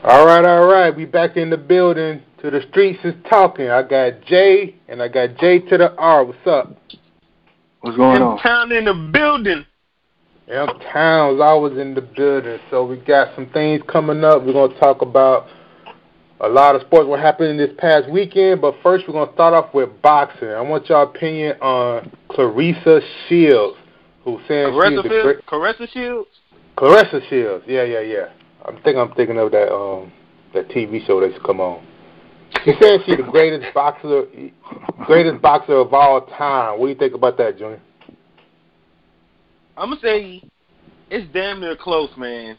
All right. We back in the building. To the streets is talking. I got J and I got J to the R. What's up? What's going on? M-Town in the building. M-Town's always in the building. So we got some things coming up. We're going to talk about a lot of sports what happened this past weekend. But first, we're going to start off with boxing. I want your opinion on Claressa Shields, who's saying she's the great... Claressa Shields? Claressa Shields. Yeah. I'm thinking of that TV show that used to come on. She said she's the greatest boxer of all time. What do you think about that, Junior? I'm gonna say it's damn near close, man.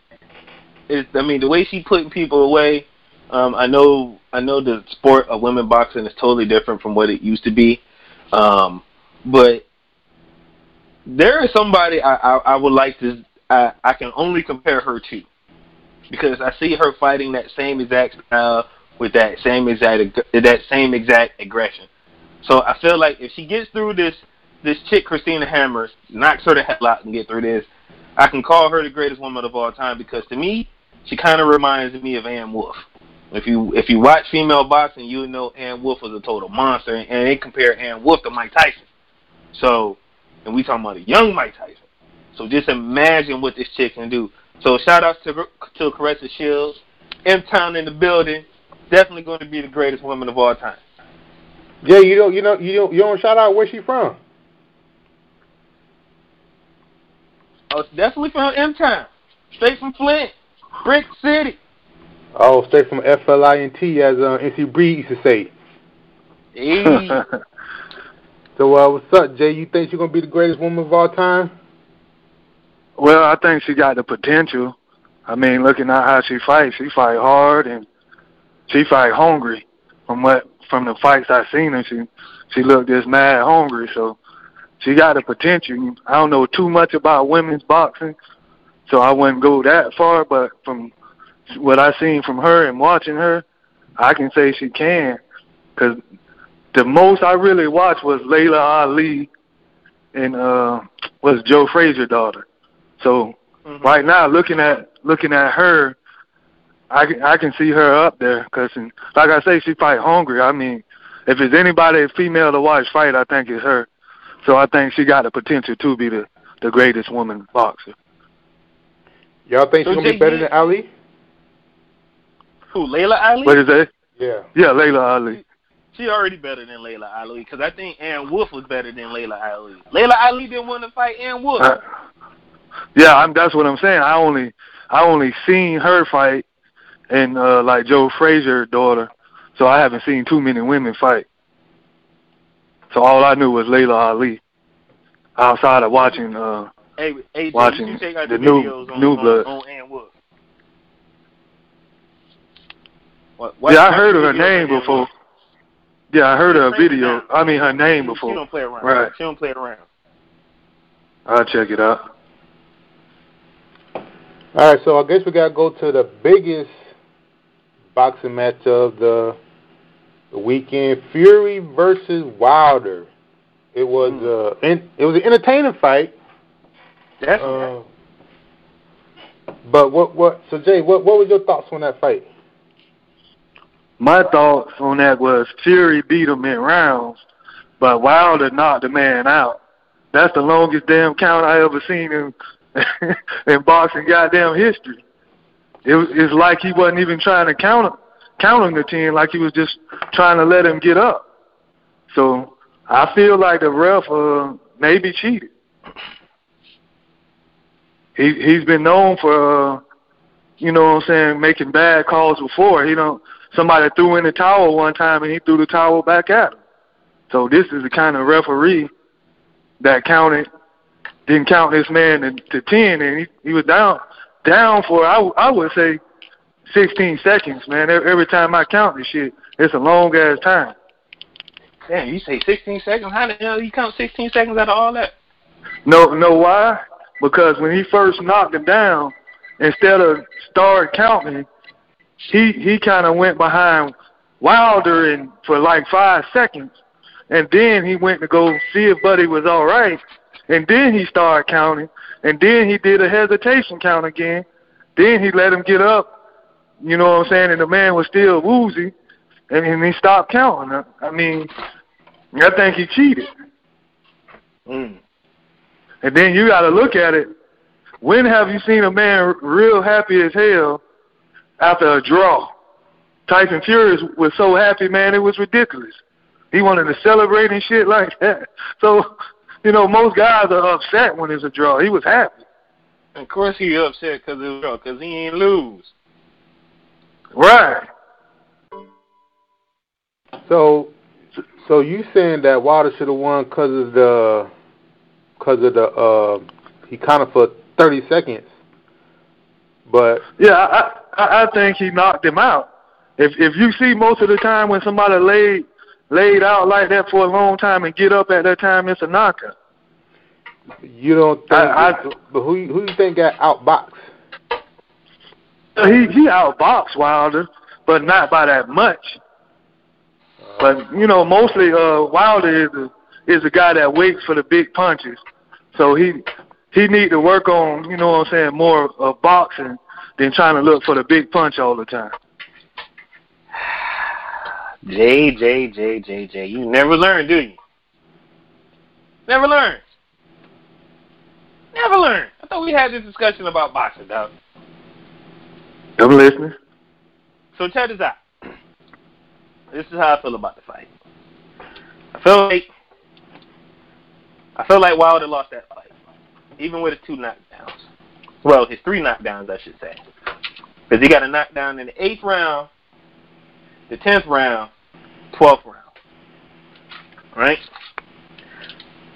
The way she putting people away. I know the sport of women boxing is totally different from what it used to be, but there is somebody I would like to. I can only compare her to, because I see her fighting that same exact style with that same exact aggression. So I feel like if she gets through this chick Christina Hammers, knocks her the hell out and get through this, I can call her the greatest woman of all time, because to me, she kind of reminds me of Ann Wolfe. If you watch female boxing, you know Ann Wolfe was a total monster, and they compare Ann Wolfe to Mike Tyson. So, and we talking about a young Mike Tyson. So just imagine what this chick can do. So shout out to Claressa Shields, M-Town in the building. Definitely going to be the greatest woman of all time. Yeah, you don't shout out where she from. Oh, it's definitely from M-Town. Straight from Flint. Brick City. Oh, straight from FLINT, as NC Breed used to say. Hey. So, what's up, Jay? You think she's going to be the greatest woman of all time? Well, I think she got the potential. I mean, looking at how she fight hard and she fight hungry. From the fights I seen her, she looked just mad hungry. So she got the potential. I don't know too much about women's boxing, so I wouldn't go that far. But from what I seen from her and watching her, I can say she can. Because the most I really watched was Layla Ali and was Joe Frazier's daughter. So right now, looking at her, I can see her up there. Cause like I say, she fight hungry. I mean, if it's anybody female to watch fight, I think it's her. So I think she got the potential to be the greatest woman boxer. Y'all think she's gonna be better than Ali? Who, Layla Ali? What is that? Yeah, Layla Ali. She already better than Layla Ali, because I think Ann Wolfe was better than Layla Ali. Layla Ali didn't want to fight Ann Wolfe. That's what I'm saying. I only seen her fight and like Joe Frazier's daughter, so I haven't seen too many women fight. So all I knew was Layla Ali, outside of watching watching the new blood. On Ann Wolfe. I heard of her name before. Yeah, I heard of her video. I mean, her name before. She don't play around. Right. She don't play around. I'll check it out. All right, so I guess we got to go to the biggest boxing match of the weekend, Fury versus Wilder. It was an entertaining fight. Definitely. But so Jay, what was your thoughts on that fight? My thoughts on that was Fury beat him in rounds, but Wilder knocked the man out. That's the longest damn count I ever seen in boxing goddamn history. It's like he wasn't even trying to count him to 10, like he was just trying to let him get up. So I feel like the ref maybe cheated. He's been known for you know what I'm saying, making bad calls before. Somebody threw in the towel one time and he threw the towel back at him. So this is the kind of referee that didn't count this man to 10, and he was down for, I would say, 16 seconds, man. Every time I count this shit, it's a long-ass time. Damn, you say 16 seconds? How the hell you count 16 seconds out of all that? No, why? Because when he first knocked him down, instead of start counting, he kind of went behind Wilder for like 5 seconds, and then he went to go see if Buddy was all right, and then he started counting, and then he did a hesitation count again. Then he let him get up you know what I'm saying, and the man was still woozy, and he stopped counting. I mean, I think he cheated. Mm. And then you got to look at it. When have you seen a man real happy as hell after a draw? Tyson Fury was so happy, man, it was ridiculous. He wanted to celebrate and shit like that. So, you know, most guys are upset when it's a draw. He was happy. Of course he upset because he ain't lose. Right. So you saying that Wilder should have won because of the he counted for 30 seconds, but yeah, I think he knocked him out. If you see most of the time when somebody laid out like that for a long time and get up at that time, it's a knockout. You don't think? But who you think got outboxed? He outboxed Wilder, but not by that much. But you know, mostly Wilder is a guy that waits for the big punches. So he need to work on, you know what I'm saying, more of boxing than trying to look for the big punch all the time. J. You never learn, do you? Never learn. Never learn. I thought we had this discussion about boxing, dog. I'm listening. So check this out. This is how I feel about the fight. I feel like Wilder lost that fight, even with his 2 knockdowns. Well, his 3 knockdowns, I should say, because he got a knockdown in the 8th round, the 10th round, 12th round. Right?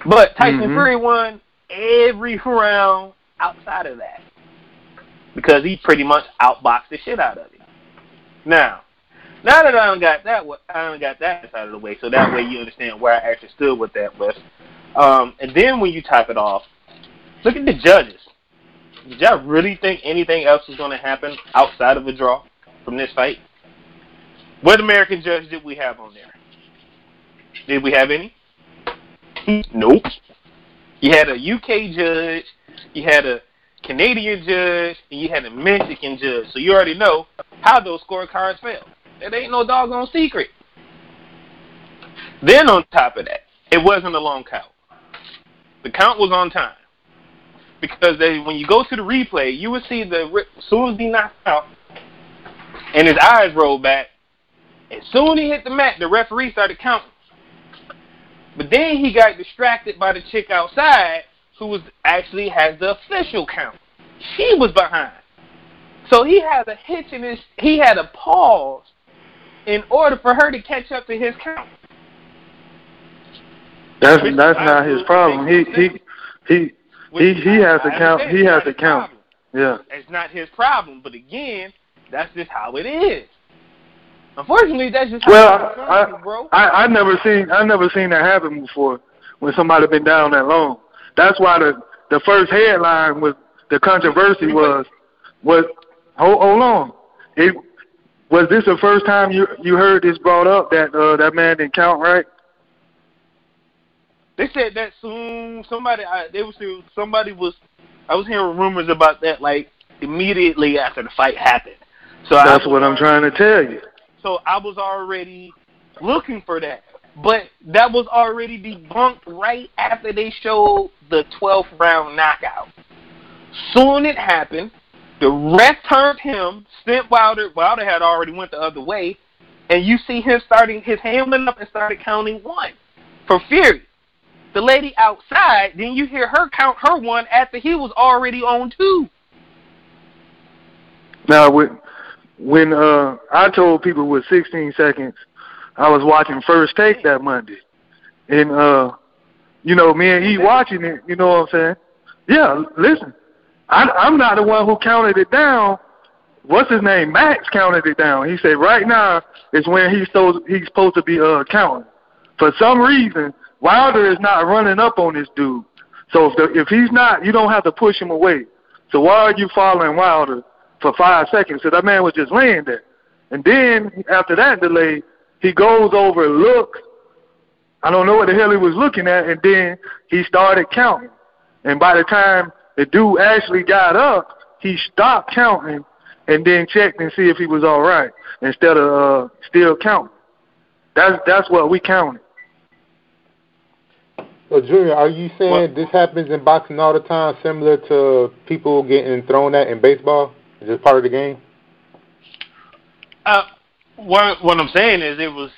But Tyson Fury won every round outside of that because he pretty much outboxed the shit out of him. Now that I don't got that side of the way, so that way you understand where I actually stood with that was. And then when you top it off, look at the judges. Did y'all really think anything else was going to happen outside of a draw from this fight? What American judge did we have on there? Did we have any? Nope. You had a UK judge, you had a Canadian judge, and you had a Mexican judge. So you already know how those scorecards fell. That ain't no doggone secret. Then on top of that, it wasn't a long count. The count was on time. Because when you go to the replay, you would see as soon as he knocked out and his eyes rolled back, as soon as he hit the mat, the referee started counting. But then he got distracted by the chick outside who actually has the official count. She was behind. So he had a hitch he had a pause in order for her to catch up to his count. That's not his problem. He has to count. He has to count. Yeah. It's not his problem, but again, that's just how it is. Unfortunately, that's just how it is, bro. I never seen that happen before when somebody been down that long. That's why the first headline was the controversy was hold on. Was this the first time you heard this brought up that man didn't count right? They said that soon. I was hearing rumors about that like immediately after the fight happened. So that's what I'm trying to tell you. So I was already looking for that, but that was already debunked right after they showed the 12th round knockout. Soon it happened. The ref turned him, sent Wilder. Wilder had already went the other way, and you see him his hand went up and started counting 1 for Fury. The lady outside, then you hear her count her 1 after he was already on 2. Now, when I told people with 16 seconds, I was watching First Take that Monday. And, you know, me and E watching it, you know what I'm saying? Yeah, listen, I'm not the one who counted it down. What's his name? Max counted it down. He said right now is when he's supposed to be counting. For some reason, Wilder is not running up on this dude. So if he's not, you don't have to push him away. So why are you following Wilder for 5 seconds? So that man was just laying there. And then after that delay, he goes over, look. I don't know what the hell he was looking at, and then he started counting. And by the time the dude actually got up, he stopped counting, and then checked and see if he was all right instead of still counting. That's what we counted. So, Junior, are you saying this happens in boxing all the time, similar to people getting thrown at in baseball? Is this part of the game? What I'm saying is it was.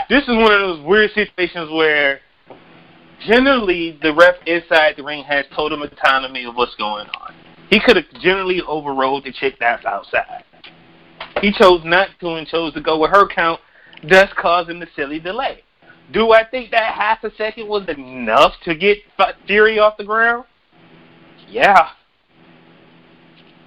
This is one of those weird situations where generally the ref inside the ring has total autonomy of what's going on. He could have generally overrode the chick that's outside. He chose not to and chose to go with her count, thus causing the silly delay. Do I think that half a second was enough to get Fury off the ground? Yeah.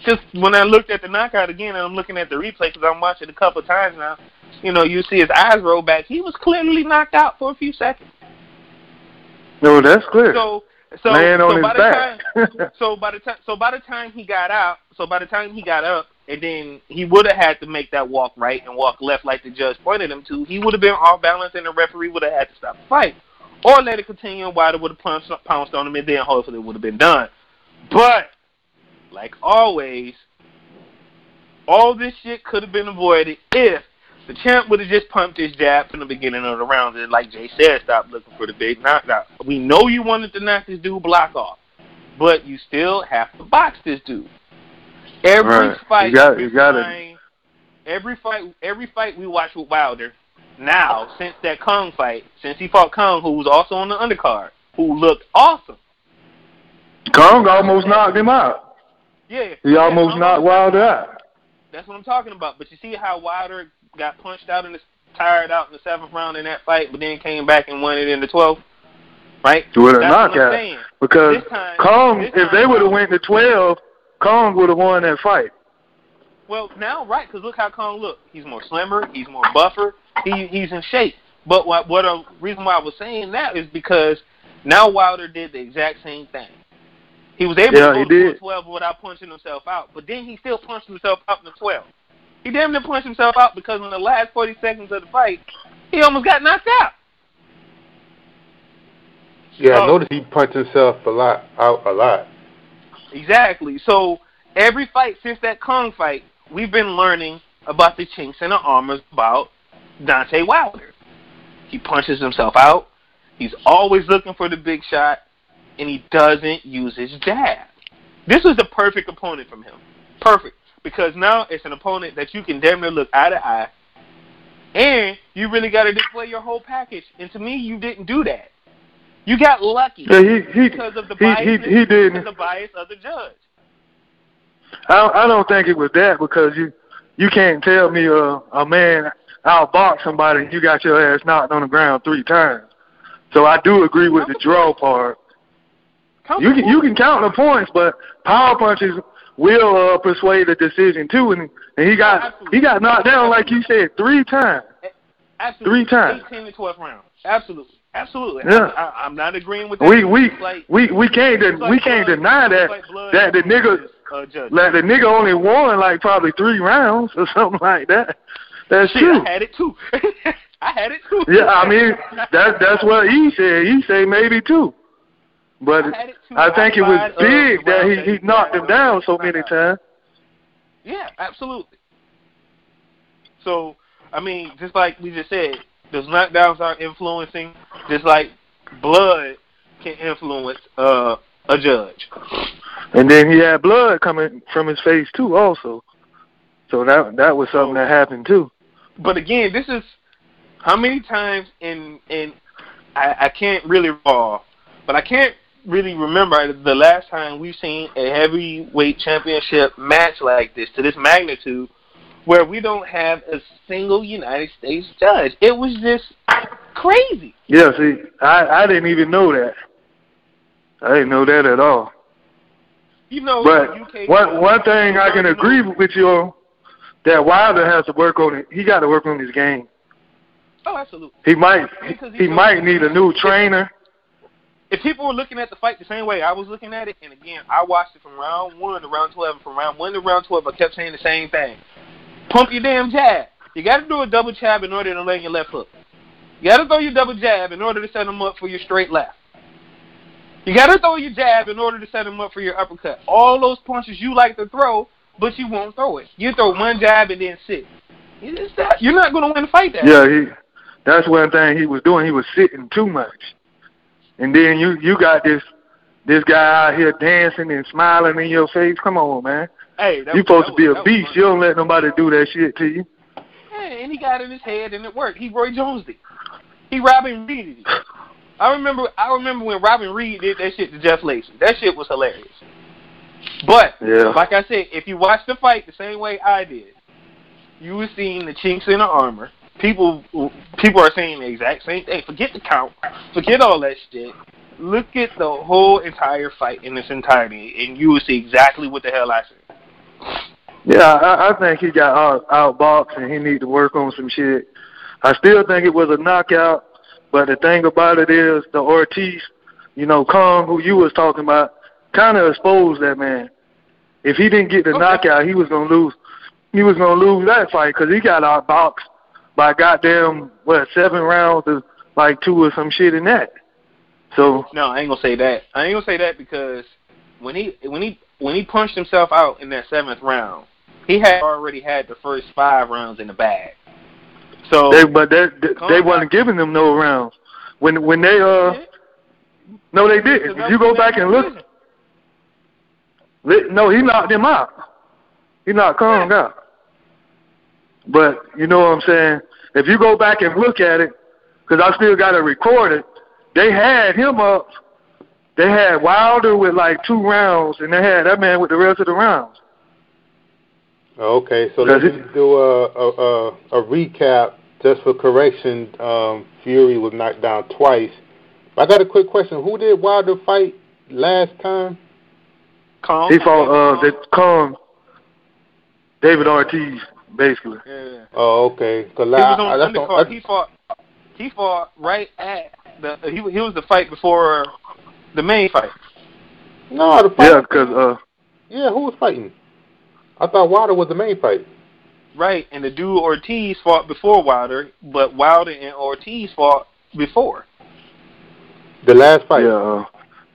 Just when I looked at the knockout again, and I'm looking at the replay because I'm watching it a couple of times now, you see his eyes roll back. He was clearly knocked out for a few seconds. No, that's clear. So man on his back. So by the time he got up, and then he would have had to make that walk right and walk left like the judge pointed him to, he would have been off balance and the referee would have had to stop the fight. Or let it continue and Wilder would have pounced on him and then hopefully it would have been done. But, like always, all this shit could have been avoided if the champ would have just pumped his jab from the beginning of the round and, like Jay said, stop looking for the big knockout. We know you wanted to knock this dude block off, but you still have to box this dude. Every fight we watch with Wilder now, since that Kong fight, since he fought Kong, who was also on the undercard, who looked awesome. Kong almost knocked him out. Yeah. He almost knocked Wilder out. That's what I'm talking about. But you see how Wilder got punched out tired out in the 7th round in that fight, but then came back and won it in the 12th? Right? With a knockout. Because Kong, if they would have went to 12, Kong would have won that fight. Well, now, right, because look how Kong looked. He's more slimmer. He's more buffer. He's in shape. But the reason why I was saying that is because now Wilder did the exact same thing. He was able to go to 12 without punching himself out, but then he still punched himself out in the 12. He damn near punched himself out because in the last 40 seconds of the fight, he almost got knocked out. Yeah, I noticed he punched himself a lot. Exactly. So every fight since that Kong fight, we've been learning about the chinks in the armor about Deontay Wilder. He punches himself out. He's always looking for the big shot, and he doesn't use his jab. This is the perfect opponent from him. Perfect. Because now it's an opponent that you can damn near look eye to eye, and you really got to display your whole package. And to me, you didn't do that. You got lucky because of the bias of the judge. I don't think it was that because you can't tell me a man outbox somebody and you got your ass knocked on the ground 3 times. So I do agree with the draw part. You can count the points, but power punches will persuade a decision too, and he got knocked down like you said 3 times. Absolutely. 3 times. 18 to 12 rounds. Absolutely. Yeah. I'm not agreeing with that. We can't deny that the nigga only won like probably 3 rounds or something like that. That's true. I had it too. Yeah, I mean that's what he said. He said maybe 2. But I think it was big that he knocked him down so many times. Yeah, absolutely. So, I mean, just like we just said, those knockdowns are influencing, just like blood can influence a judge. And then he had blood coming from his face too, also. So that was something that happened too. But again, this is how many times I can't really recall, but I can't really remember the last time we've seen a heavyweight championship match like this to this magnitude where we don't have a single United States judge. It was just crazy. Yeah, see, I didn't even know that. I didn't know that at all. But one thing I can agree with you on, that Wilder has to work on it. He got to work on his game. Oh, absolutely. He might need a new trainer. If people were looking at the fight the same way I was looking at it, and again, I watched it from round 1 to round 12, and from round 1 to round 12, I kept saying the same thing. Pump your damn jab. You got to do a double jab in order to land your left hook. You got to throw your double jab in order to set them up for your straight left. You got to throw your jab in order to set him up for your uppercut. All those punches you like to throw, but you won't throw it. You throw one jab and then sit. You're not going to win a fight that way. Yeah, that's one thing he was doing. He was sitting too much. And then you got this guy out here dancing and smiling in your face. Come on, man. Hey, you supposed to be a beast. You don't let nobody do that shit to you. Hey, and he got in his head and it worked. He Roy Jones'd it. He Robin Reed'd it. I remember when Robin Reed did that shit to Jeff Lacey. That shit was hilarious. But, like I said, if you watch the fight the same way I did, you were seeing the chinks in the armor. People are saying the exact same thing. Forget the count. Forget all that shit. Look at the whole entire fight in its entirety, and you will see exactly what the hell I said. Yeah, I think he got outboxed, and he need to work on some shit. I still think it was a knockout, but the thing about it is the Ortiz, Kong, who you was talking about, kind of exposed that man. If he didn't get the knockout, he was gonna lose. He was gonna lose that fight because he got outboxed by goddamn 7 rounds of like 2 or some shit in that. So no, I ain't gonna say that. I ain't gonna say that because when he punched himself out in that 7th round, he had already had the first 5 rounds in the bag. So they wasn't giving them no rounds. When they no, they didn't. If you go back and look, no, he knocked him out. He knocked Kong out. But you know what I'm saying? If you go back and look at it, because I still got it recorded, they had him up. They had Wilder with like 2 rounds, and they had that man with the rest of the rounds. Okay, so let's do a recap just for correction. Fury was knocked down twice. I got a quick question. Who did Wilder fight last time? Kong. He fought Kong, David Ortiz, basically. Yeah. Oh, okay. He was on the undercard. He fought right at he was the fight before the main fight. No, the fight. Yeah, because who was fighting? I thought Wilder was the main fight. Right, and the dude Ortiz fought before Wilder, but Wilder and Ortiz fought before. The last fight. Yeah.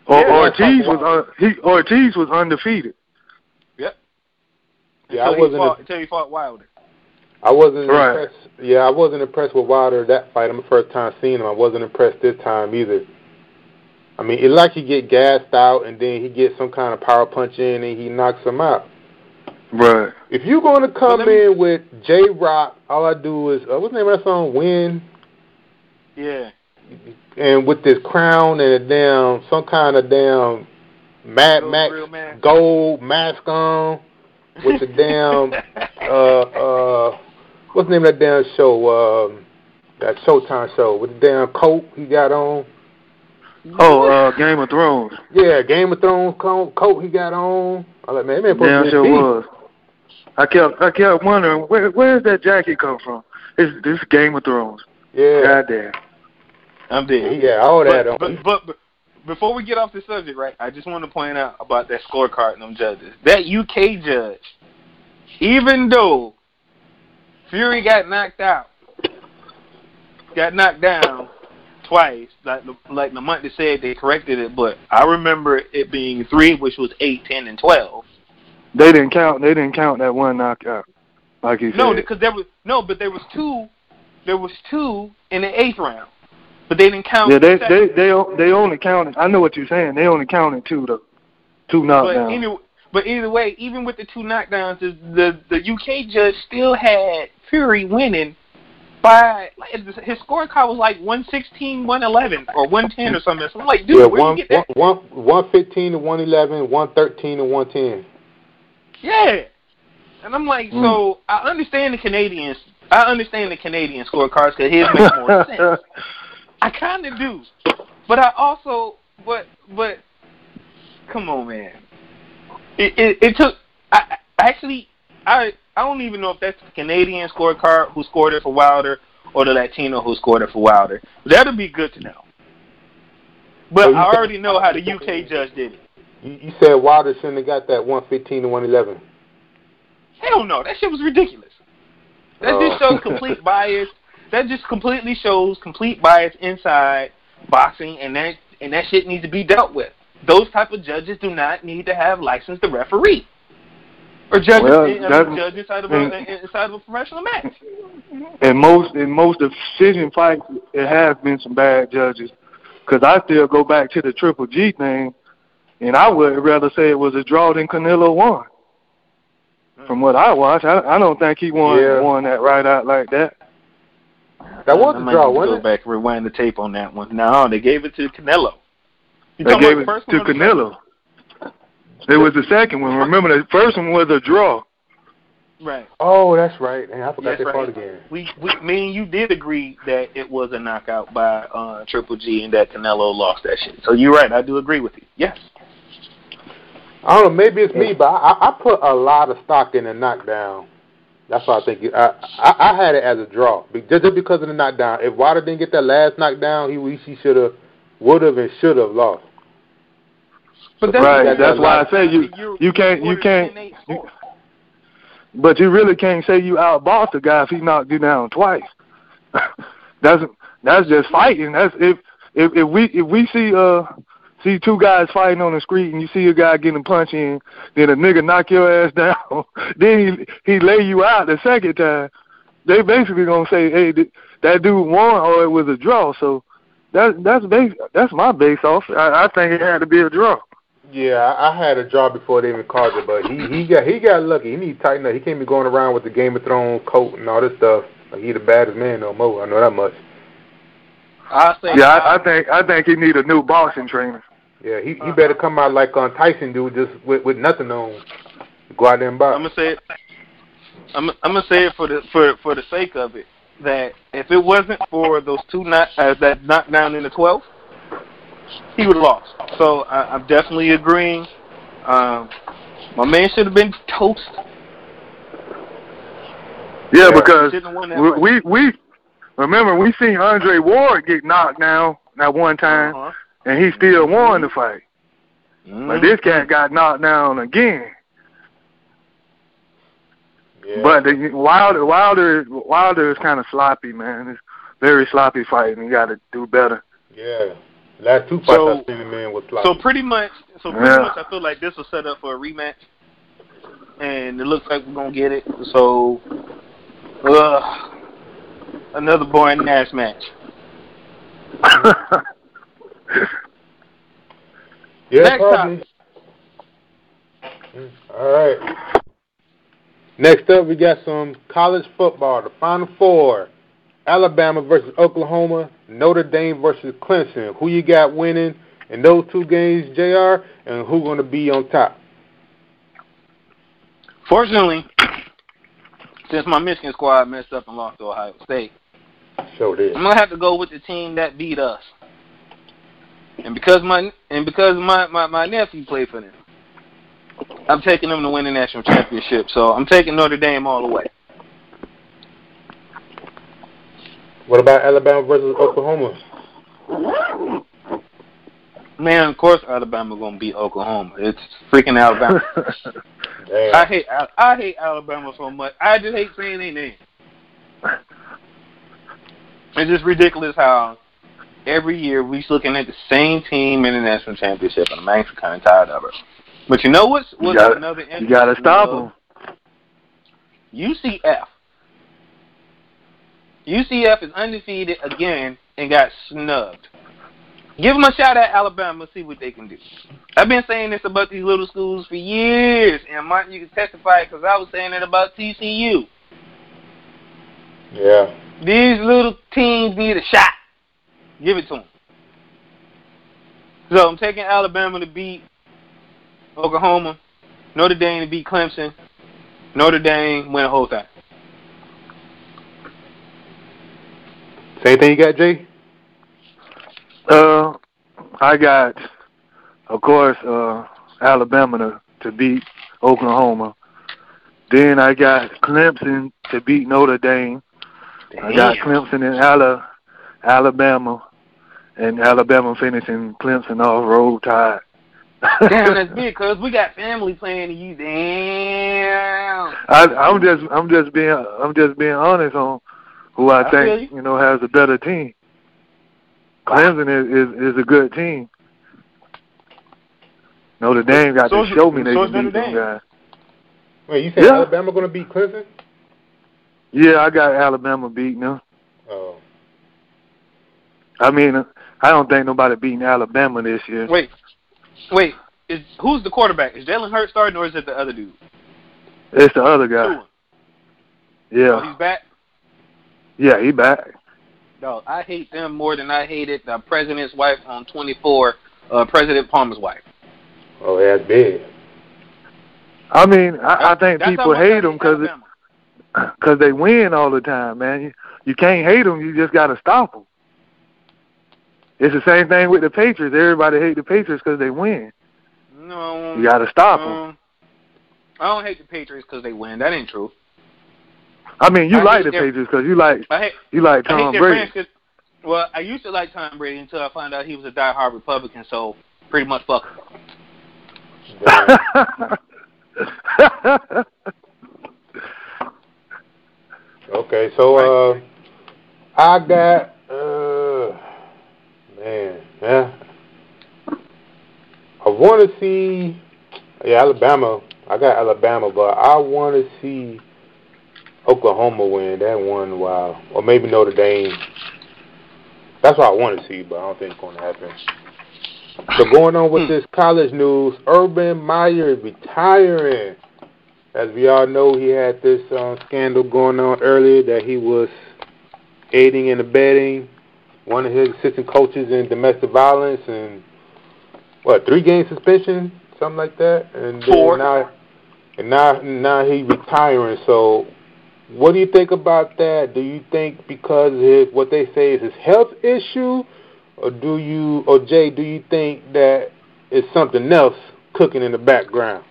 Ortiz was undefeated. Yep. Yeah, until he fought Wilder. I wasn't impressed. Yeah, I wasn't impressed with Wilder that fight. I'm the first time seeing him. I wasn't impressed this time either. I mean, it's like he get gassed out and then he gets some kind of power punch in and he knocks him out. Right. If you're going to come in with J-Rock, all I do is, what's the name of that song? Win? Yeah. And with this crown and some kind of damn Mad Max gold mask on with the damn, what's the name of that damn show? That Showtime show with the damn coat he got on. Oh, Game of Thrones. Yeah, Game of Thrones coat he got on. I like, man, damn sure was. I kept wondering where's that jacket come from? This Game of Thrones. Yeah. Goddamn. I'm dead. Yeah, all that on. But before we get off the subject, right? I just want to point out about that scorecard and them judges. That UK judge, even though Fury got knocked down twice, like LAMONT said, they corrected it, but I remember it being 3, which was 8, 10, and 12. They didn't count that one knockout, like you said. No, because there was 2. There was 2 in the 8th round, but they didn't count. Yeah, they only counted. I know what you're saying. They only counted 2 though, 2 knockdowns. But either way, even with the 2 knockdowns, the UK judge still had Fury winning by his scorecard was like 116, 111, or 110 or something. So I'm like, dude, where you get that? 115 to 111, 113 to 110. Yeah, and I'm like, so I understand the Canadian scorecards because his makes more sense. I kind of do, but I also, but come on, man. It took. I don't even know if that's the Canadian scorecard who scored it for Wilder or the Latino who scored it for Wilder. That'll be good to know. But I already know how the UK judge did it. You said Wilder shouldn't have got that 115 to 111. Hell no, that shit was ridiculous. That just shows complete bias. That just completely shows complete bias inside boxing, and that shit needs to be dealt with. those type of judges do not need to have license to referee. Or judges, judge inside of a professional match. In most decision fights, it has been some bad judges. Because I still go back to the Triple G thing, and I would rather say it was a draw than Canelo won. From what I watched, I don't think he won that right out like that. That was a draw, wasn't it? Go back and rewind the tape on that one. No, they gave it to Canelo. They gave it to Canelo. It was the second one. Remember, the first one was a draw. Right. Oh, that's right. And I forgot that part again. Me and you did agree that it was a knockout by Triple G and that Canelo lost that shit. So you're right. I do agree with you. Yes. I don't know. Maybe it's me, but I put a lot of stock in the knockdown. That's why I think I had it as a draw. Just because of the knockdown. If Wilder didn't get that last knockdown, he should have, would have, and should have lost. But that's why I say you can't. But you really can't say you outboxed a guy if he knocked you down twice. That's just fighting. That's if we see two guys fighting on the street and you see a guy getting punched in, then a nigga knock your ass down, then he lay you out the second time. They basically gonna say, hey, that dude won or it was a draw. So that's my base off. I think it had to be a draw. Yeah, I had a draw before they even called it, but he got lucky. He need to tighten up. He can't be going around with the Game of Thrones coat and all this stuff. Like he the baddest man no more. I know that much. I think he need a new boxing trainer. Yeah, he better come out like Tyson do, just with nothing on. Go out there and box. I'm gonna say it. I'm gonna say it for the sake of it, that if it wasn't for those that knockdown in the 12th, he would have lost. So I'm definitely agreeing. My man should have been toast. Yeah, because we remember we seen Andre Ward get knocked down that one time, and he still won the fight. But this cat got knocked down again. Yeah. But Wilder is kind of sloppy, man. It's very sloppy fighting. You got to do better. Yeah. Last two fights I've seen him in was sloppy. So pretty much, I feel like this was set up for a rematch, and it looks like we're gonna get it. So, another boring Nash match. Yeah, next probably. topic. All right. Next up, we got some college football. The Final Four. Alabama versus Oklahoma, Notre Dame versus Clemson. Who you got winning in those two games, JR, and who's going to be on top? Fortunately, since my Michigan squad messed up and lost to Ohio State, sure did. I'm going to have to go with the team that beat us. And because my nephew played for them, I'm taking them to win the national championship. So I'm taking Notre Dame all the way. What about Alabama versus Oklahoma? Man, of course Alabama gonna beat Oklahoma. It's freaking Alabama. I hate Alabama so much. I just hate saying their name. It's just ridiculous how every year we're looking at the same team in the national championship, and I'm actually kind of tired of it. But you know what's another interesting? You gotta stop them. UCF is undefeated again and got snubbed. Give them a shot at Alabama, see what they can do. I've been saying this about these little schools for years, and Martin, you can testify because I was saying it about TCU. Yeah. These little teams need a shot. Give it to them. So I'm taking Alabama to beat Oklahoma, Notre Dame to beat Clemson, Notre Dame win the whole thing. Same thing you got, Jay? I got, of course, Alabama to beat Oklahoma. Then I got Clemson to beat Notre Dame. Damn. I got Clemson and Alabama, and Alabama finishing Clemson off road tide. Damn, that's big, cause we got family playing to you. Damn. I'm just being honest on who I think has a better team. Clemson is a good team. Notre Dame got to show me they so can beat them guys. Wait, you said Alabama going to beat Clemson? Yeah, I got Alabama beating them. Oh. I mean, I don't think nobody beating Alabama this year. Wait. Who's the quarterback? Is Jalen Hurts starting or is it the other dude? It's the other guy. Tua. Yeah. Oh, he's back? Yeah, he back. No, I hate them more than I hated the president's wife on 24, President Palmer's wife. Oh, that's big. I mean, I think people hate them because they win all the time, man. You can't hate them. You just got to stop them. It's the same thing with the Patriots. Everybody hate the Patriots because they win. No. You got to stop them. I don't hate the Patriots because they win. That ain't true. I mean, you like the Patriots because you like Tom Brady. Well, I used to like Tom Brady until I found out he was a diehard Republican, so pretty much fuck him. Okay, so I got I want to see Alabama. I got Alabama, but I want to see Oklahoma win. That one, wow. Or maybe Notre Dame. That's what I want to see, but I don't think it's going to happen. So going on with this college news, Urban Meyer is retiring. As we all know, he had this scandal going on earlier that he was aiding and abetting one of his assistant coaches in domestic violence and, 3-game suspension, something like that? And 4. Now he's retiring. So what do you think about that? Do you think because of what they say is his health issue, or Jay, do you think that it's something else cooking in the background?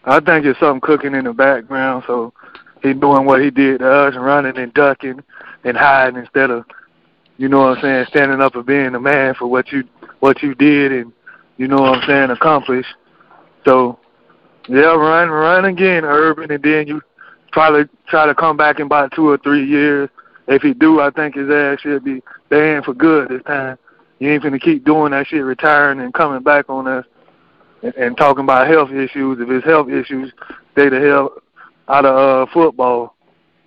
I think it's something cooking in the background. So he's doing what he did to us, running and ducking and hiding instead of, you know what I'm saying, standing up and being a man for what you did and, you know what I'm saying, accomplish. So, yeah, run again, Urban, and then you probably try to come back in about 2 or 3 years. If he do, I think his ass should be banned for good this time. You ain't finna keep doing that shit, retiring and coming back on us and talking about health issues. If his health issues, stay the hell out of football,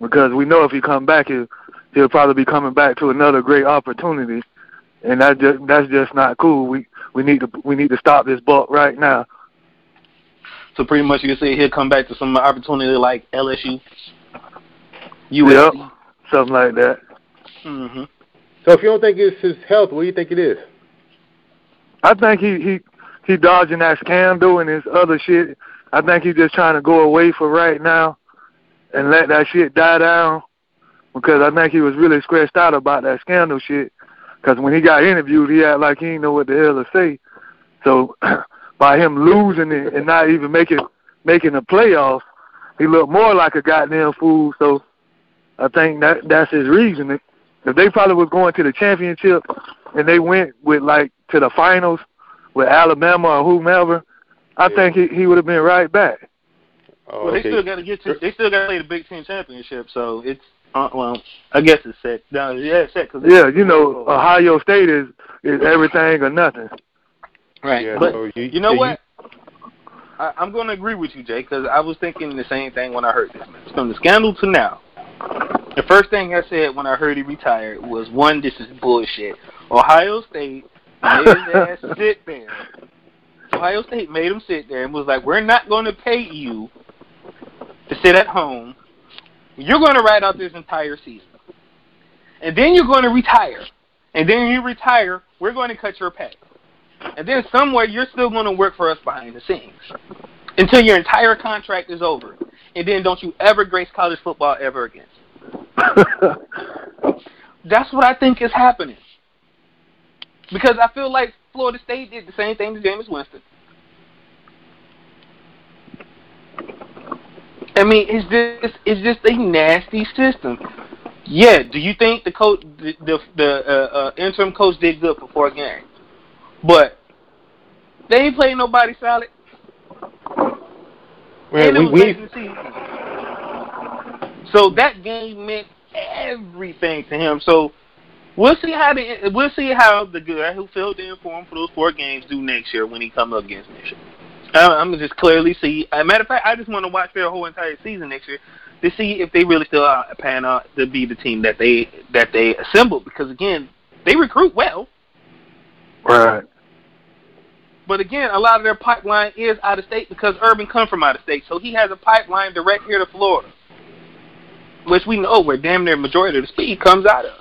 because we know if he come back, he'll probably be coming back to another great opportunity, and that's just not cool. We need to stop this buck right now. So pretty much you can say he'll come back to some opportunity like LSU, USC. Yep, something like that. Mm-hmm. So if you don't think it's his health, what do you think it is? I think he dodging that scandal and his other shit. I think he's just trying to go away for right now and let that shit die down, because I think he was really stressed out about that scandal shit, because when he got interviewed, he acted like he didn't know what the hell to say. So by him losing it and not even making the playoffs, he looked more like a goddamn fool. So I think that's his reason. If they probably was going to the championship and they went with to the finals with Alabama or whomever, I think he would have been right back. Oh, well, they still got to They still got to play the Big Ten championship, so it's I guess it's set. No, yeah, it's set. Ohio State is everything or nothing. Right, yeah, but so you know what? I'm going to agree with you, Jay, because I was thinking the same thing when I heard this. From the scandal to now, the first thing I said when I heard he retired was, one, this is bullshit. Ohio State made his ass sit there. Ohio State made him sit there and was like, we're not going to pay you to sit at home. You're going to ride out this entire season. And then you're going to retire. And then you retire, we're going to cut your pay. And then somewhere you're still going to work for us behind the scenes until your entire contract is over. And then don't you ever grace college football ever again. That's what I think is happening. Because I feel like Florida State did the same thing to Jameis Winston. I mean, it's just a nasty system. Yeah, do you think the coach, the interim coach did good for 4 games? But they ain't playing nobody solid. So that game meant everything to him. So We'll see how the guy who filled in for him for those 4 games do next year when he comes up against next year. I'm gonna just clearly see. As a matter of fact, I just want to watch their whole entire season next year to see if they really still pan out to be the team that they assembled. Because again, they recruit well. Right. But again, a lot of their pipeline is out of state because Urban comes from out of state, so he has a pipeline direct here to Florida, which we know where damn near majority of the speed comes out of.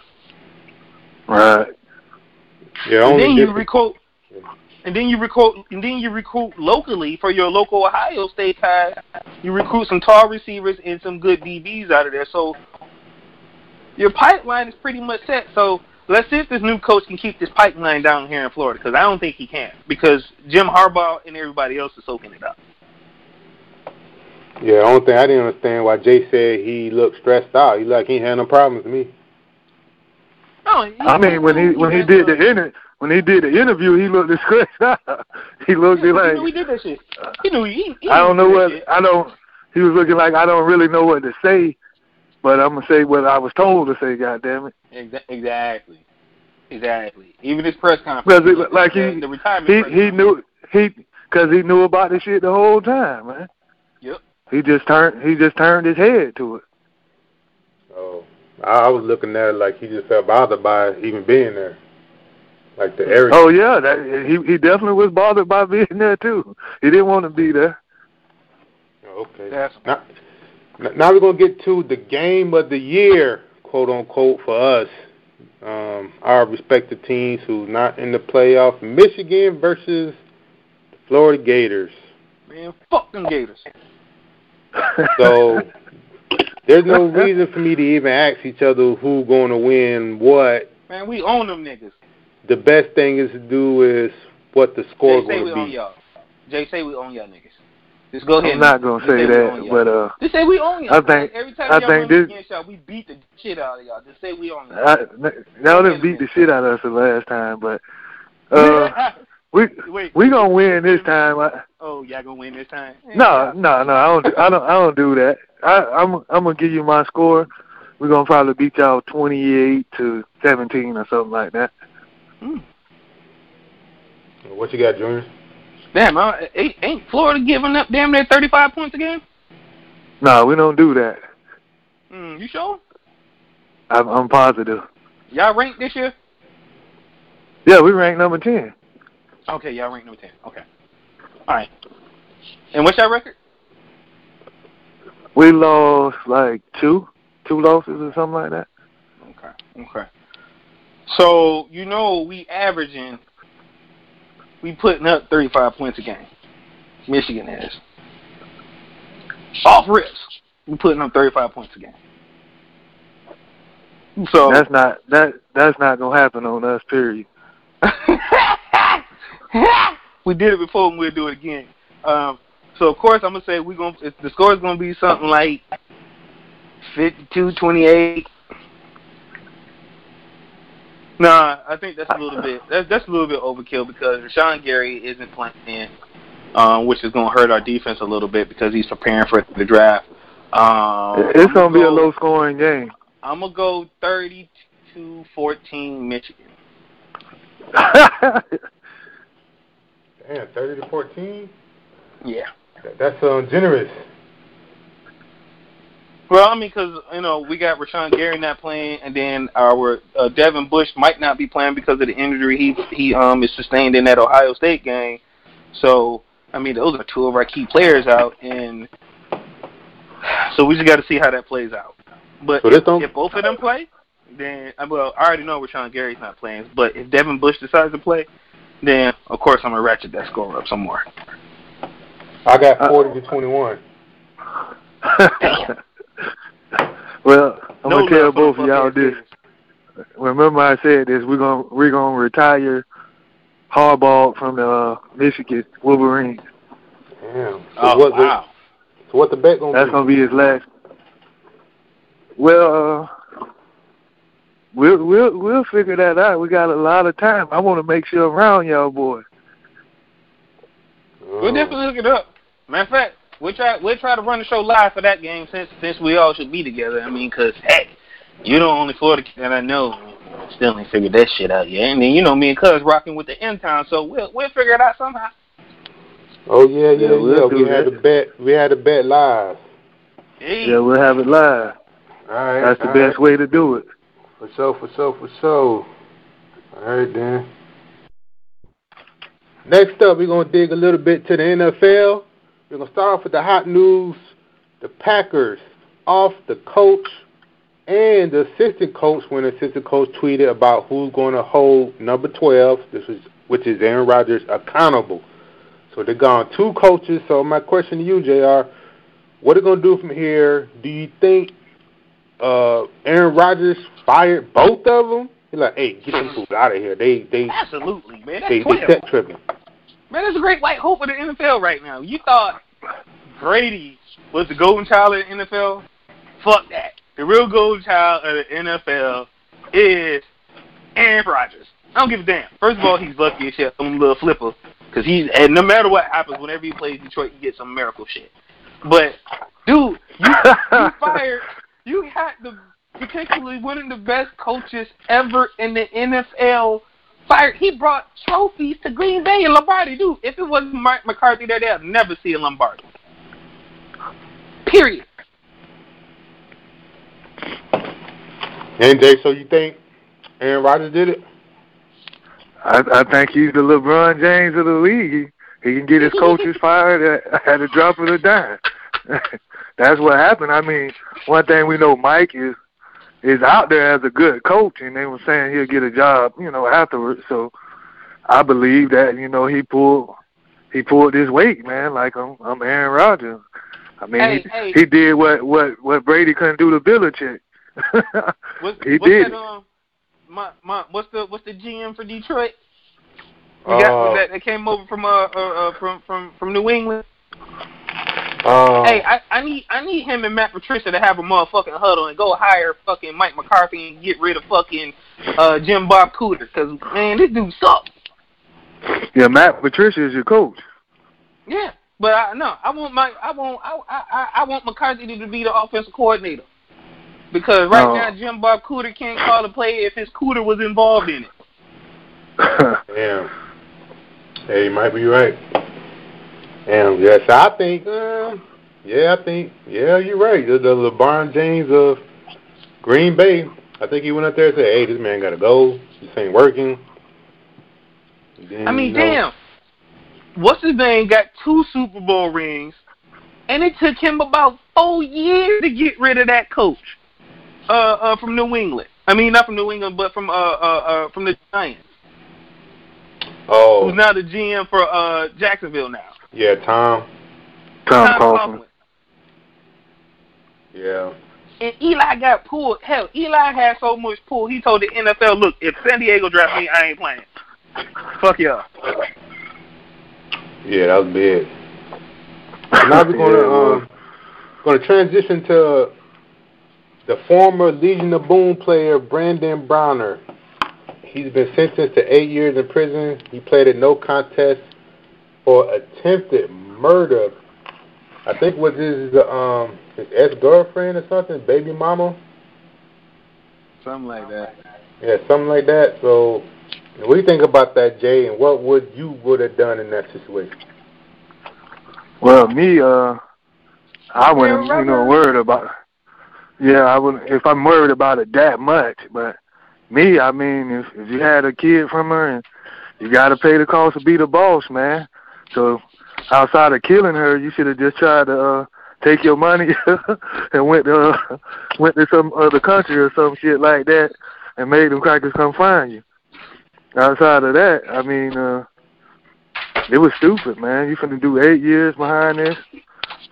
Right. Yeah. And then you recruit locally for your local Ohio State ties. You recruit some tall receivers and some good DBs out of there. So your pipeline is pretty much set. So let's see if this new coach can keep this pipeline down here in Florida, because I don't think he can, because Jim Harbaugh and everybody else is soaking it up. Yeah, the only thing I didn't understand why Jay said he looked stressed out. He like he ain't had no problems with me. No, I mean, when he did the interview, he looked stressed out. He looked like he knew he did that shit. He knew he I don't know what shit. He was looking like I don't really know what to say, but I'm gonna say what I was told to say. God damn it. Exactly. Even his press conference. Because like the retirement. He knew about the shit the whole time, man. Yep. He just turned his head to it. Oh, I was looking at it like he just felt bothered by even being there, like the area. Oh yeah, he definitely was bothered by being there too. He didn't want to be there. Okay. Now we're gonna get to the game of the year, quote unquote, for us. Our respective teams who's not in the playoff. Michigan versus the Florida Gators. Man, fuck them Gators. So there's no reason for me to even ask each other who's going to win what. Man, we own them niggas. The best thing is to do is what the score is going to be. Own y'all. Jay say we own y'all niggas. Just go ahead. I'm not going to say that, but just say we own y'all. Every time y'all run against y'all, we beat the shit out of y'all. Just say we own y'all. Y'all didn't beat the shit out of us the last time, but we gonna win this time. Y'all gonna win this time? No, I don't do that. I'm gonna give you my score. We're gonna probably beat y'all 28-17 or something like that. What you got, Junior? Damn, ain't Florida giving up damn near 35 points a game? No, we don't do that. You sure? I'm positive. Y'all ranked this year? Yeah, we ranked number 10. Okay, y'all ranked number 10. Okay. All right. And what's your record? We lost like two losses or something like that. Okay. So, we putting up 35 points a game. Michigan is. Off rips, we putting up 35 points a game. So that's not gonna happen on us, period. We did it before and we'll do it again. So of course I'm gonna say the score is gonna be something like 52-28. Nah, I think that's a little bit overkill because Rashawn Gary isn't playing, which is gonna hurt our defense a little bit because he's preparing for the draft. It's gonna be a low scoring game. I'm gonna go 30-14 Michigan. Damn, 30-14? Yeah. That's generous. Well, I mean, because, we got Rashawn Gary not playing, and then our Devin Bush might not be playing because of the injury he is sustained in that Ohio State game. So, I mean, those are two of our key players out, and so we just got to see how that plays out. But if both of them play, then, I already know Rashawn Gary's not playing, but if Devin Bush decides to play, then, of course, I'm going to ratchet that score up some more. I got 40-21. Well, I'm gonna tell both of y'all this. Remember, I said this. We're gonna retire Harbaugh from the Michigan Wolverines. Damn. Wow. So what the bet gonna be? That's gonna be his last. Well, we'll figure that out. We got a lot of time. I want to make sure I'm around y'all boys. We'll definitely look it up. Matter of fact, we'll try to run the show live for that game since we all should be together. I mean, because, hey, you're the only Florida kid that I know Still ain't figured that shit out yet. And then, me and Cuz rocking with the M-Town, so we'll figure it out somehow. Oh, yeah. We had a bet live. Hey. Yeah, we'll have it live. All right. That's the best way to do it. For sure. All right, then. Next up, we're going to dig a little bit to the NFL. We're going to start off with the hot news. The Packers off the coach and the assistant coach when the assistant coach tweeted about who's going to hold number 12, which is Aaron Rodgers, accountable. So they're gone 2 coaches. So my question to you, JR, what are they going to do from here? Do you think Aaron Rodgers fired both of them? He's like, hey, get them fools out of here. They absolutely, man. That's they set tripping. Man, that's a great white hope of the NFL right now. You thought Brady was the golden child of the NFL? Fuck that. The real golden child of the NFL is Aaron Rodgers. I don't give a damn. First of all, he's lucky as shit, some little flipper, because and no matter what happens, whenever he plays Detroit, he gets some miracle shit. But dude, you fired. You had potentially one of the best coaches ever in the NFL fired. He brought trophies to Green Bay and Lombardi. Dude, if it wasn't Mike McCarthy there, they'll never see a Lombardi. Period. And Jay, so you think Aaron Rodgers did it? I think he's the LeBron James of the league. He can get his coaches fired at a drop of a dime. That's what happened. I mean, one thing we know, Mike is out there as a good coach, and they were saying he'll get a job, afterwards. So I believe that, he pulled his weight, man. Like I'm Aaron Rodgers. I mean, he did what Brady couldn't do to Belichick. He did. What's the GM for Detroit? You got that came over from New England. I need him and Matt Patricia to have a motherfucking huddle and go hire fucking Mike McCarthy and get rid of fucking Jim Bob Cooter, because man, this dude sucks. Yeah, Matt Patricia is your coach. Yeah, but I want McCarthy to be the offensive coordinator, because now Jim Bob Cooter can't call a play if his Cooter was involved in it. Damn. Hey, you might be right. And yes, I think, you're right. The LeBron James of Green Bay. I think he went up there and said, "Hey, this man got to go. This ain't working." Then, damn. What's his name got 2 Super Bowl rings, and it took him about 4 years to get rid of that coach. From New England. I mean, not from New England, but from the Giants. Oh. Who's now the GM for Jacksonville now. Yeah, Tom Coughlin. Yeah. And Eli got pulled. Hell, Eli had so much pull, he told the NFL, look, if San Diego draft me, I ain't playing. Fuck y'all. Yeah, that was big. So now we're going to transition to the former Legion of Boom player, Brandon Browner. He's been sentenced to 8 years in prison. He played a no contest for attempted murder. I think was his ex-girlfriend or something, baby mama. Something like that. Yeah, something like that. So, what do you think about that, Jay? And what would have done in that situation? Well, me, I wouldn't, worried about it. Yeah, I wouldn't, if I'm worried about it that much. But me, I mean, if you had a kid from her, and you got to pay the cost to be the boss, man. So outside of killing her, you should have just tried to take your money and went to some other country or some shit like that and made them crackers come find you. Outside of that, I mean, it was stupid, man. You finna do 8 years behind this,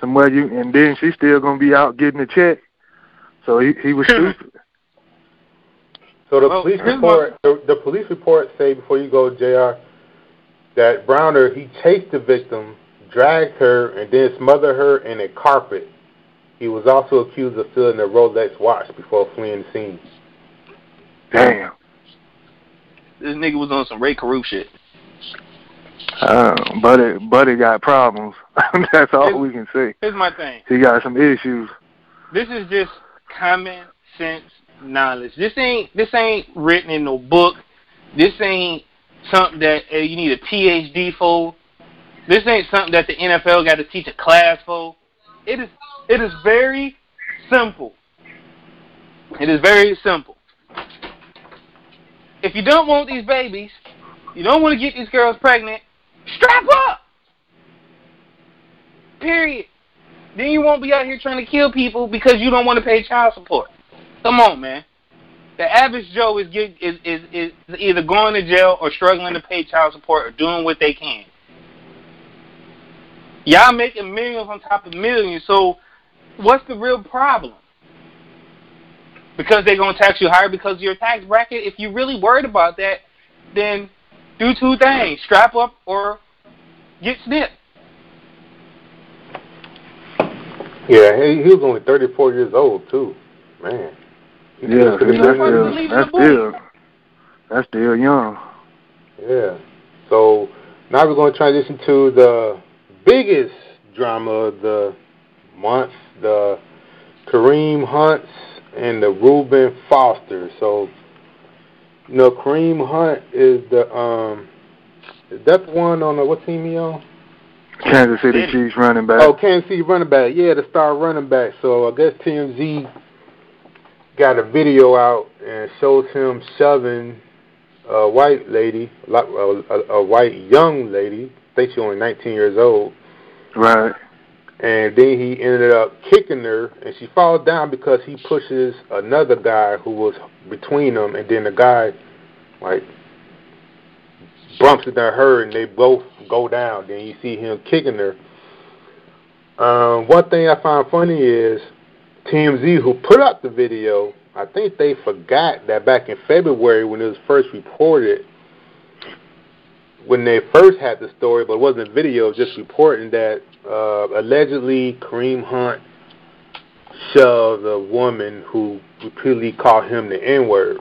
and then she's still gonna be out getting a check. So he was stupid. So the police report say, before you go, JR, that Browner, he chased the victim, dragged her, and then smothered her in a carpet. He was also accused of stealing a Rolex watch before fleeing the scene. Damn. This nigga was on some Ray Carew shit. Buddy got problems. That's all we can say. Here's my thing. He got some issues. This is just common sense knowledge. This ain't written in no book. This ain't something that you need a PhD for. This ain't something that the NFL got to teach a class for. It is very simple. It is very simple. If you don't want these babies, you don't want to get these girls pregnant, strap up. Period. Then you won't be out here trying to kill people because you don't want to pay child support. Come on, man. The average Joe is either going to jail or struggling to pay child support or doing what they can. Y'all making millions on top of millions, so what's the real problem? Because they're going to tax you higher because of your tax bracket? If you're really worried about that, then do two things. Strap up or get snipped. Yeah, he was only 34 years old, too. Man. Yeah, that's still young. Yeah. So now we're going to transition to the biggest drama of the month, the Kareem Hunts and the Reuben Foster. So, you know, Kareem Hunt is that's the one on what team he on? Kansas City Chiefs running back. Oh, Kansas City running back. Yeah, the star running back. So I guess TMZ got a video out and shows him shoving a white lady, a white young lady. I think she's only 19 years old. Right. And then he ended up kicking her, and she falls down because he pushes another guy who was between them, and then the guy, like, bumps into her, and they both go down. Then you see him kicking her. One thing I find funny is TMZ, who put up the video, I think they forgot that back in February when it was first reported, when they first had the story, but it wasn't a video, just reporting that allegedly Kareem Hunt shoved a woman who repeatedly called him the N-word.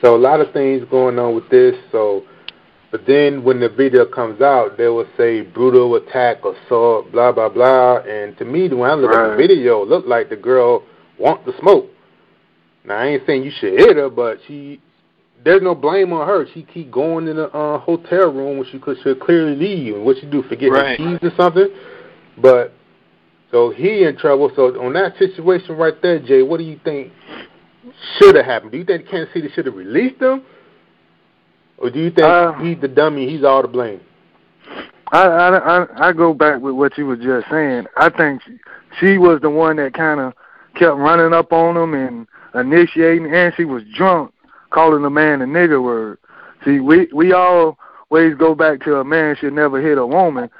So a lot of things going on with this. So, but then when the video comes out, they will say brutal attack, assault, blah, blah, blah. And to me, when I look at the video, it looked like the girl want the smoke. Now, I ain't saying you should hit her, but there's no blame on her. She keep going in a hotel room when she should clearly leave. And what she do, forget her keys or something? But, so he in trouble. So on that situation right there, Jay, what do you think should have happened? Do you think Kansas City should have released him? Or do you think he's the dummy, he's all to blame? I go back with what you were just saying. I think she was the one that kind of kept running up on him and initiating, and she was drunk, calling the man a nigger word. See, we always go back to a man should never hit a woman,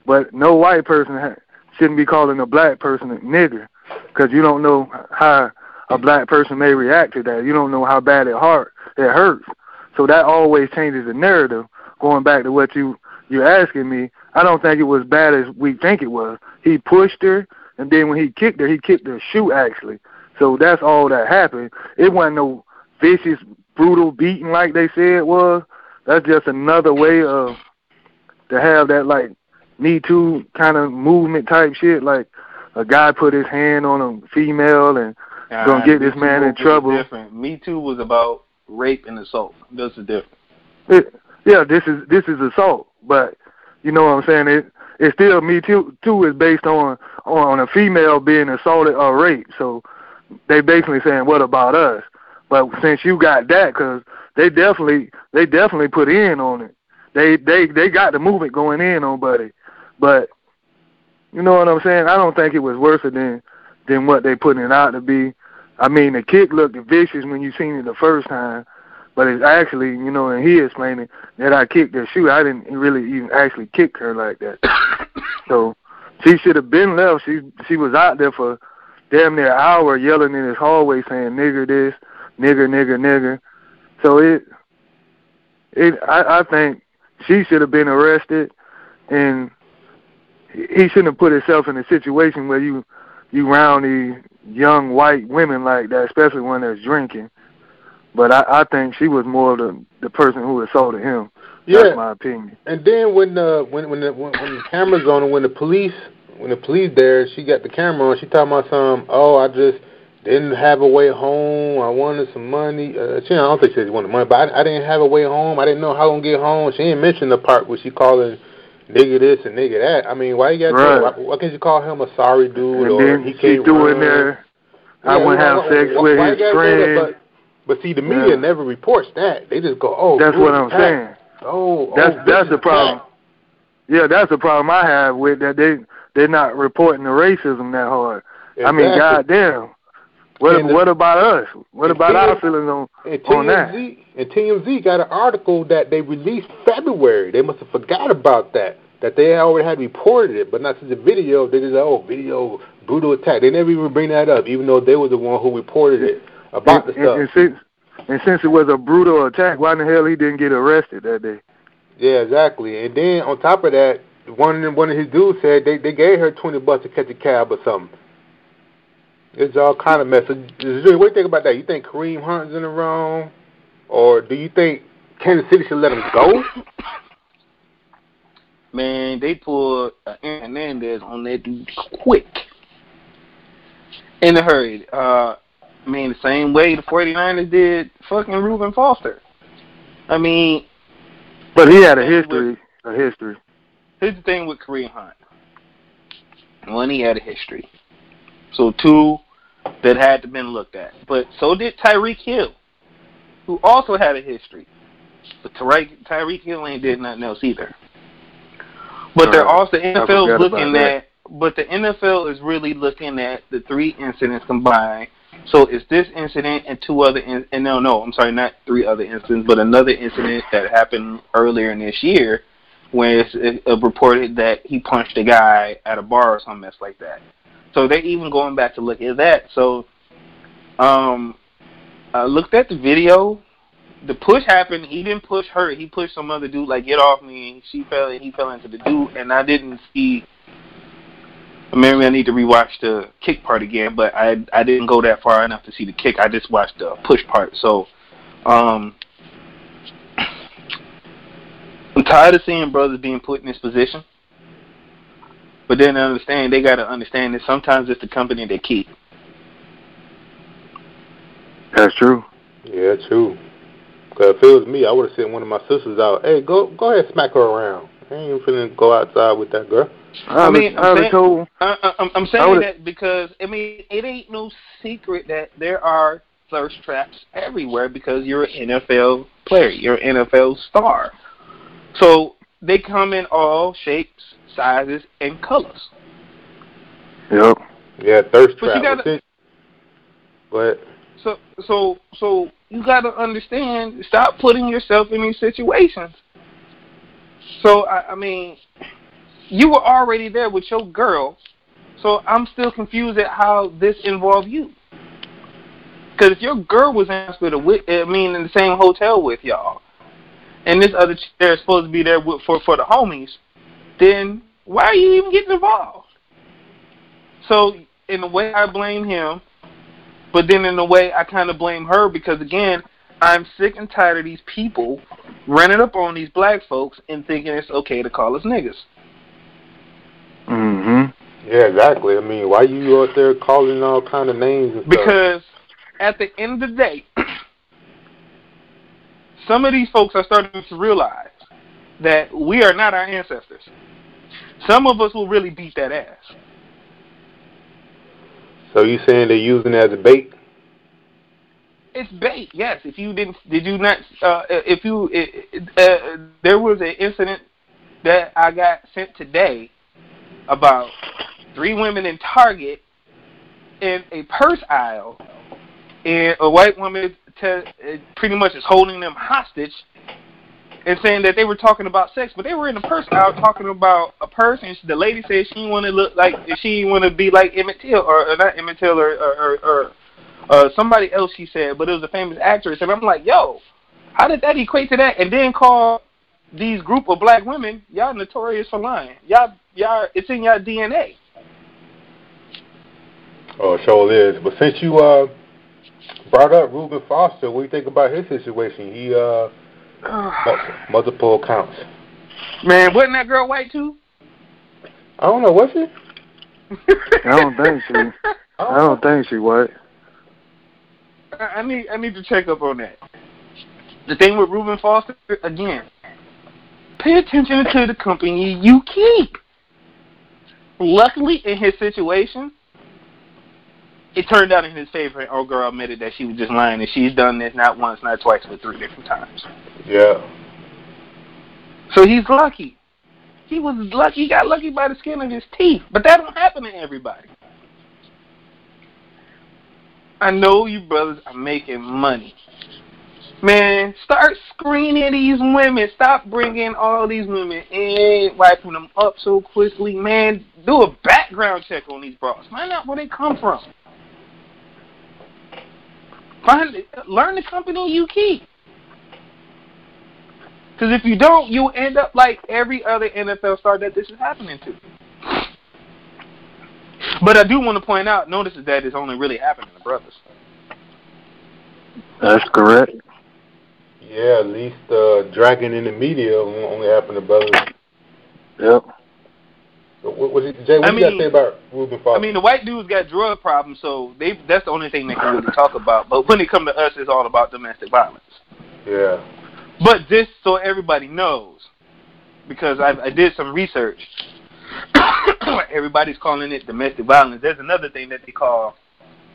but no white person shouldn't be calling a black person a nigger, because you don't know how a black person may react to that. You don't know how bad it hurts. So that always changes the narrative. Going back to what you're asking me, I don't think it was bad as we think it was. He pushed her, and then when he kicked her shoe actually. So that's all that happened. It wasn't no vicious, brutal beating like they said it was. That's just another way to have that, like, Me Too kind of movement type shit. Like a guy put his hand on a female and gonna get this man in trouble. Different. Me Too was about rape and assault. That's the difference. This is assault, but you know what I'm saying? It's still Me Too is based on a female being assaulted or raped. So they basically saying, what about us? But since you got that, because they definitely put in on it. They got the movement going in on Buddy. But you know what I'm saying? I don't think it was worse than what they putting it out to be. I mean, the kick looked vicious when you seen it the first time, but it's actually, you know, and he explaining that I kicked her shoe. I didn't really even actually kick her like that. So she should have been left. She was out there for damn near an hour yelling in his hallway saying nigger this, nigger, nigger, nigger. So I think she should have been arrested, and he shouldn't have put himself in a situation where you round these young white women like that, especially when they're drinking. But I think she was more the person who assaulted him. That's my opinion. And then when the camera's on, and when the police there, she got the camera on. She talking about some. Oh, I just didn't have a way home. I wanted some money. I don't think she said she wanted money, but I didn't have a way home. I didn't know how I'm gonna get home. She didn't mention the part where she calling nigga this and nigga that. I mean, why you gotta do it? Why can't you call him a sorry dude and or then he she can't threw run? in there, Yeah, I wouldn't have sex with his friend. But see, the media never reports that. They just go, oh, that's what I'm saying. That's the problem. Yeah, that's the problem I have with that. They're not reporting the racism that hard. Exactly. I mean, goddamn. What about us? What about our feelings on that? And TMZ got an article that they released February. They must have forgot about that they already had reported it, but not since the video. They just video brutal attack. They never even bring that up, even though they were the one who reported it about the stuff. And since it was a brutal attack, why in the hell he didn't get arrested that day? Yeah, exactly. And then on top of that, one of his dudes said they gave her $20 to catch a cab or something. It's all kind of mess. So, what do you think about that? You think Kareem Hunt's in the wrong, or do you think Kansas City should let him go? Man, they pulled Hernandez on that dude quick, in a hurry. I mean, the same way the 49ers did fucking Reuben Foster. I mean, but he had a history. Here's the thing with Kareem Hunt. One, he had a history. So two, that had to been looked at. But so did Tyreek Hill, who also had a history. But Tyreek Hill ain't did nothing else either. But they're also NFL looking at. But the NFL is really looking at the 3 incidents combined. So it's this incident and 2 other. I'm sorry, not 3 other incidents, but another incident that happened earlier in this year, where it's reported that he punched a guy at a bar or some mess like that. So they're even going back to look at that. So I looked at the video. The push happened. He didn't push her. He pushed some other dude, like, get off me. He fell into the dude. And I didn't see. Maybe I need to rewatch the kick part again, but I didn't go that far enough to see the kick. I just watched the push part. So I'm tired of seeing brothers being put in this position. But then they got to understand that sometimes it's the company they keep. That's true. Yeah, true. Because if it was me, I would have sent one of my sisters out. Hey, go ahead, smack her around. I ain't even finna go outside with that girl. I'm saying that because it ain't no secret that there are thirst traps everywhere because you're an NFL player, you're an NFL star. So they come in all shapes, sizes, and colors. Yep. Yeah, thirst trap. But so you got to understand. Stop putting yourself in these situations. So I mean, you were already there with your girl. So I'm still confused at how this involved you. Because if your girl was in the same hotel with y'all, and this other chick is supposed to be there for the homies, then why are you even getting involved? So in a way, I blame him, but then in a way, I kind of blame her because again, I'm sick and tired of these people running up on these black folks and thinking it's okay to call us niggas. Mm-hmm. Yeah, exactly. I mean, why you out there calling all kind of names and because at the end of the day, some of these folks are starting to realize that we are not our ancestors. Some of us will really beat that ass. So you saying they're using it as a bait? It's bait, yes. There was an incident that I got sent today about 3 women in Target in a purse aisle, and a white woman pretty much is holding them hostage and saying that they were talking about sex, but they were in the purse aisle talking about a purse, and the lady said she want to be like Emmett Till, or not Emmett Till, or somebody else she said, but it was a famous actress, and I'm like, yo, how did that equate to that? And then call these group of black women, y'all notorious for lying. Y'all, it's in y'all DNA. Oh, sure is. But since you brought up Reuben Foster, what do you think about his situation? He multiple accounts. Man, wasn't that girl white too? I don't know, was she? I don't think she was. I need to check up on that. The thing with Reuben Foster, again, pay attention to the company you keep. Luckily, in his situation, it turned out in his favor, and old girl admitted that she was just lying, and she's done this not once, not twice, but 3 different times. Yeah. So he's lucky. He was lucky. He got lucky by the skin of his teeth, but that don't happen to everybody. I know you brothers are making money. Man, start screening these women. Stop bringing all these women in, wiping them up so quickly. Man, do a background check on these bras. Find out where they come from. Learn the company you keep. Because if you don't, you'll end up like every other NFL star that this is happening to. But I do want to point out, notice that it's only really happening to brothers. That's correct. Yeah, at least dragging in the media only happened to brothers. Yep. So what you got to say about Reuben Foster? I mean, the white dudes got drug problems, so that's the only thing they can really talk about. But when it comes to us, it's all about domestic violence. Yeah. But just so everybody knows, because I did some research, everybody's calling it domestic violence. There's another thing that they call,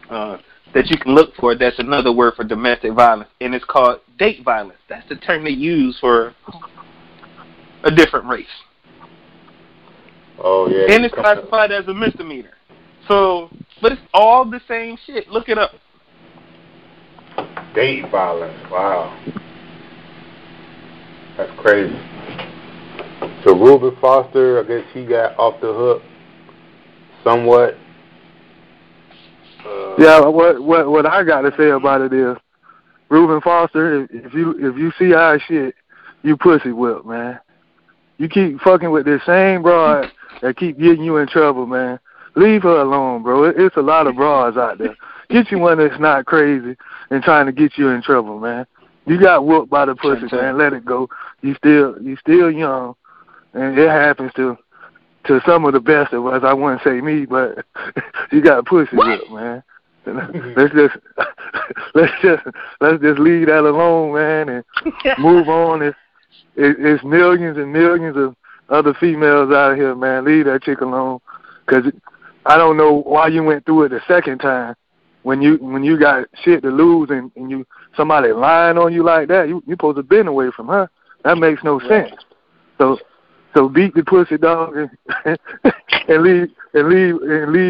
that you can look for, that's another word for domestic violence, and it's called date violence. That's the term they use for a different race. Oh, yeah. And it's classified as a misdemeanor. So, but it's all the same shit. Look it up. Date violence. Wow. That's crazy. So Reuben Foster, I guess he got off the hook somewhat. Yeah, what I got to say about it is, Reuben Foster, if you see our shit, you pussy whip, man. You keep fucking with this same broad that keep getting you in trouble, man. Leave her alone, bro. It's a lot of broads out there. Get you one that's not crazy and trying to get you in trouble, man. You got whooped by the pussy, man. Let it go. You still young, and it happens to some of the best of us. I wouldn't say me, but you got pussy whipped, man. Let's just leave that alone, man, and move on. It's millions and millions of other females out here, man. Leave that chick alone, because I don't know why you went through it the second time when you got shit to lose and you somebody lying on you like that. You supposed to been away from her. That makes no sense. So beat the pussy dog and leave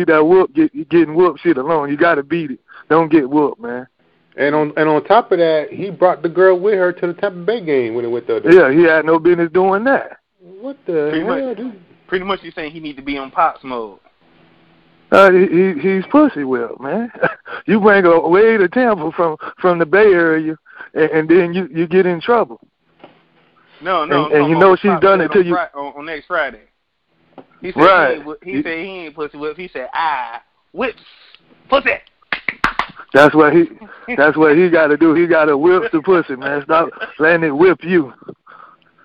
that whoop getting whooped shit alone. You gotta beat it. Don't get whooped, man. And on top of that, he brought the girl with her to the Tampa Bay game when it went there. Yeah, he had no business doing that. What the hell, dude? Pretty much you're saying he need to be on Pops mode. He's pussy whipped, man. You bring her away to Tampa from the Bay Area, and then you get in trouble. No. And you know she's done it to you on next Friday. He said right. He said he ain't pussy whip. He said whips pussy. That's what he got to do. He got to whip the pussy, man. Stop letting it whip you.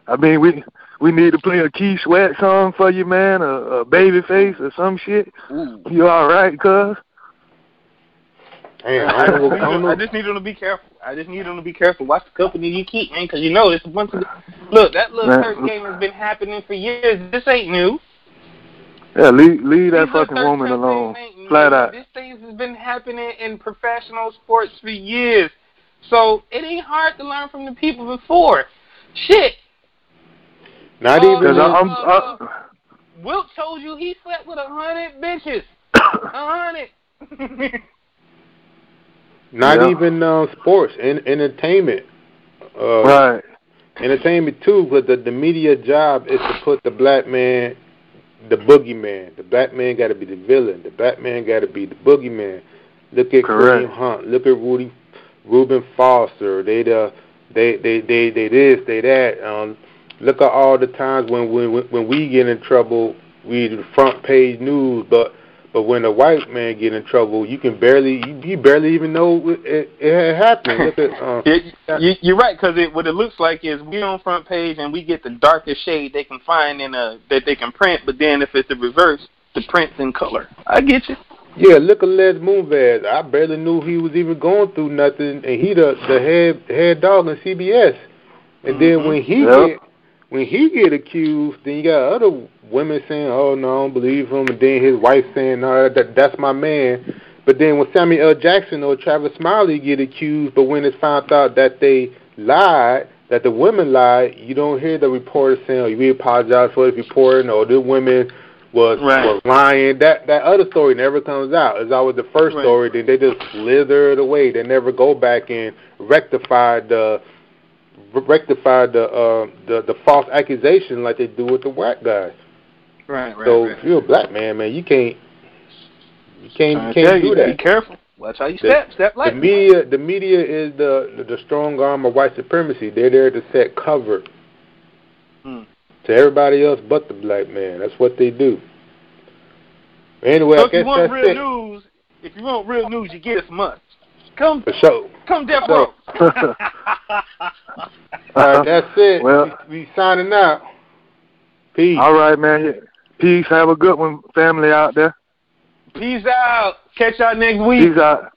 I mean, we need to play a Key Sweat song for you, man, a Babyface or some shit. Ooh. You all right, cuz? I just need them to be careful. Watch the company you keep, man, because you know it's a bunch of... Look, that little church game has been happening for years. This ain't new. Yeah, leave that fucking woman alone. Flat out. This thing has been happening in professional sports for years. So it ain't hard to learn from the people before. Shit. Not even... Wilt told you he slept with 100 bitches. 100. Not even sports, entertainment. Right. Entertainment too, but the media job is to put the black man, the boogeyman. The black man got to be the villain. The black man got to be the boogeyman. Look at Kareem Hunt. Look at Reuben Foster. They this, they that. Look at all the times when we get in trouble, we do the front page news, but when a white man get in trouble, you barely even know it happened. Look at, you're right, because what it looks like is we on front page and we get the darkest shade they can find that they can print, but then if it's the reverse, the print's in color. I get you. Yeah, look at Les Moonves. I barely knew he was even going through nothing, and he the head dog in CBS. And then Mhm. when he get accused, then you got other women saying, "Oh no, I don't believe him," and then his wife saying, "No, that's my man." But then when Samuel L. Jackson or Travis Smiley get accused, but when it's found out that they lied, that the women lied, you don't hear the reporter saying, "Oh, we apologize for this reporting," or the women was lying. That other story never comes out. It's always the first story. Then they just slither it away. They never go back and rectify the false accusation like they do with the white guys. Right. So if you're a black man, you can't do that. Be careful. Watch how you step. Step like the media is the strong arm of white supremacy. They're there to set cover to everybody else but the black man. That's what they do. Anyway, so I guess that's it. If you want real news, you get it from us. Come Death Row. All right, that's it. Well, we signing out. Peace. All right, man. Peace. Have a good one, family out there. Peace out. Catch y'all next week. Peace out.